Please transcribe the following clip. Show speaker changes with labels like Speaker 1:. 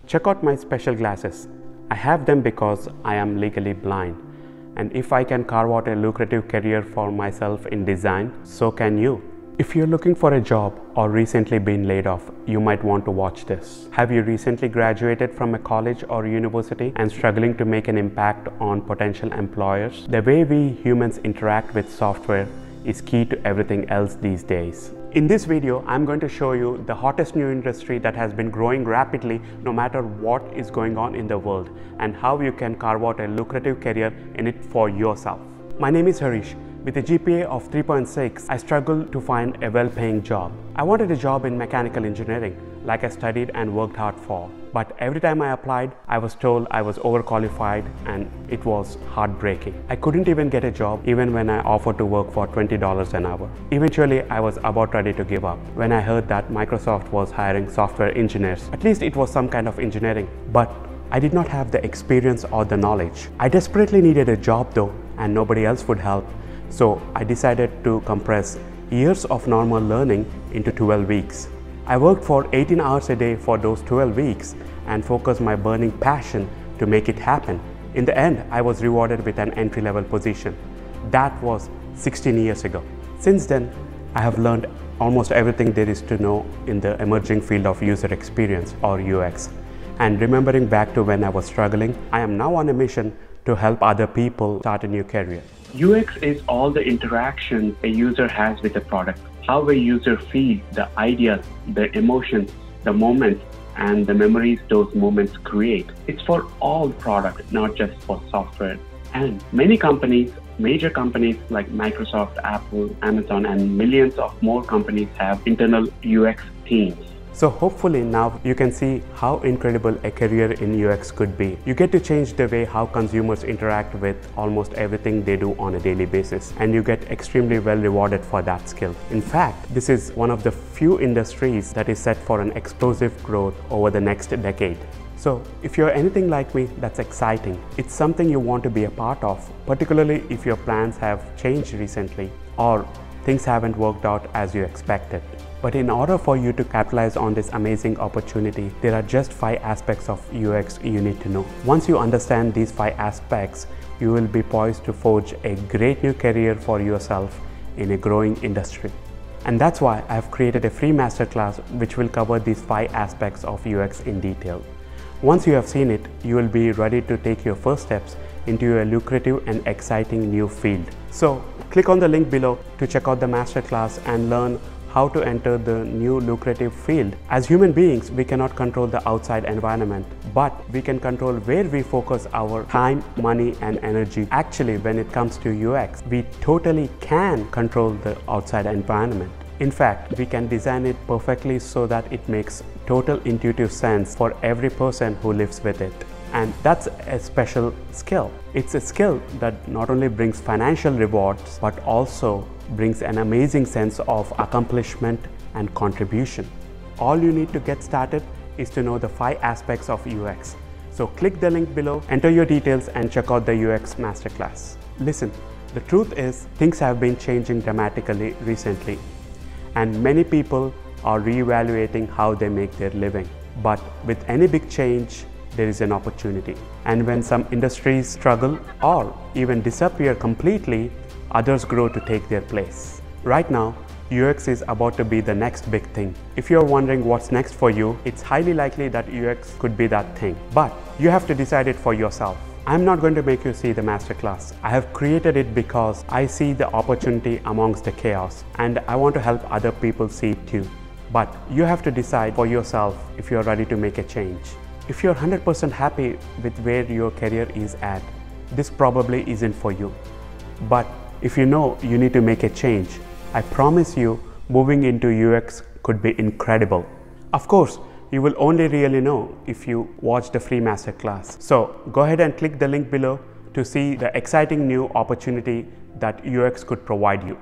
Speaker 1: Check out my special glasses. I have them because I am legally blind. And if I can carve out a lucrative career for myself in design, so can you. If you're looking for a job or recently been laid off, you might want to watch this. Have you recently graduated from a college or university and struggling to make an impact on potential employers? The way we humans interact with software is key to everything else these days. In this video, I'm going to show you the hottest new industry that has been growing rapidly no matter what is going on in the world, and how you can carve out a lucrative career in it for yourself. My name is Harish. With a GPA of 3.6, I struggled to find a well-paying job. I wanted a job in mechanical engineering, like I studied and worked hard for. But every time I applied, I was told I was overqualified, and it was heartbreaking. I couldn't even get a job even when I offered to work for $20 an hour. Eventually, I was about ready to give up when I heard that Microsoft was hiring software engineers. At least it was some kind of engineering, but I did not have the experience or the knowledge. I desperately needed a job though, and nobody else would help. So I decided to compress years of normal learning into 12 weeks. I worked for 18 hours a day for those 12 weeks and focused my burning passion to make it happen. In the end, I was rewarded with an entry-level position. That was 16 years ago. Since then, I have learned almost everything there is to know in the emerging field of user experience, or UX. And remembering back to when I was struggling, I am now on a mission to help other people start a new career.
Speaker 2: UX is all the interactions a user has with a product, how a user feels, the ideas, the emotions, the moments, and the memories those moments create. It's for all products, not just for software. And many companies, major companies like Microsoft, Apple, Amazon, and millions of more companies have internal UX teams.
Speaker 1: So hopefully now you can see how incredible a career in UX could be. You get to change the way how consumers interact with almost everything they do on a daily basis, and you get extremely well rewarded for that skill. In fact, this is one of the few industries that is set for an explosive growth over the next decade. So if you're anything like me, that's exciting. It's something you want to be a part of, particularly if your plans have changed recently or things haven't worked out as you expected. But in order for you to capitalize on this amazing opportunity, there are just 5 aspects of UX you need to know. Once you understand these 5 aspects, you will be poised to forge a great new career for yourself in a growing industry. And that's why I've created a free masterclass which will cover these 5 aspects of UX in detail. Once you have seen it, you will be ready to take your first steps into a lucrative and exciting new field. So click on the link below to check out the masterclass and learn how to enter the new lucrative field. As human beings, we cannot control the outside environment, but we can control where we focus our time, money, and energy. Actually, when it comes to UX, we totally can control the outside environment. In fact, we can design it perfectly so that it makes total intuitive sense for every person who lives with it. And that's a special skill. It's a skill that not only brings financial rewards, but also brings an amazing sense of accomplishment and contribution. All you need to get started is to know the 5 aspects of UX. So click the link below, enter your details, and check out the UX Masterclass. Listen, the truth is things have been changing dramatically recently, and many people are reevaluating how they make their living. But with any big change, there is an opportunity. And when some industries struggle or even disappear completely, others grow to take their place. Right now, UX is about to be the next big thing. If you're wondering what's next for you, it's highly likely that UX could be that thing. But you have to decide it for yourself. I'm not going to make you see the masterclass. I have created it because I see the opportunity amongst the chaos, and I want to help other people see it too. But you have to decide for yourself if you're ready to make a change. If you're 100% happy with where your career is at, this probably isn't for you. But if you know you need to make a change, I promise you moving into UX could be incredible. Of course, you will only really know if you watch the free masterclass. So go ahead and click the link below to see the exciting new opportunity that UX could provide you.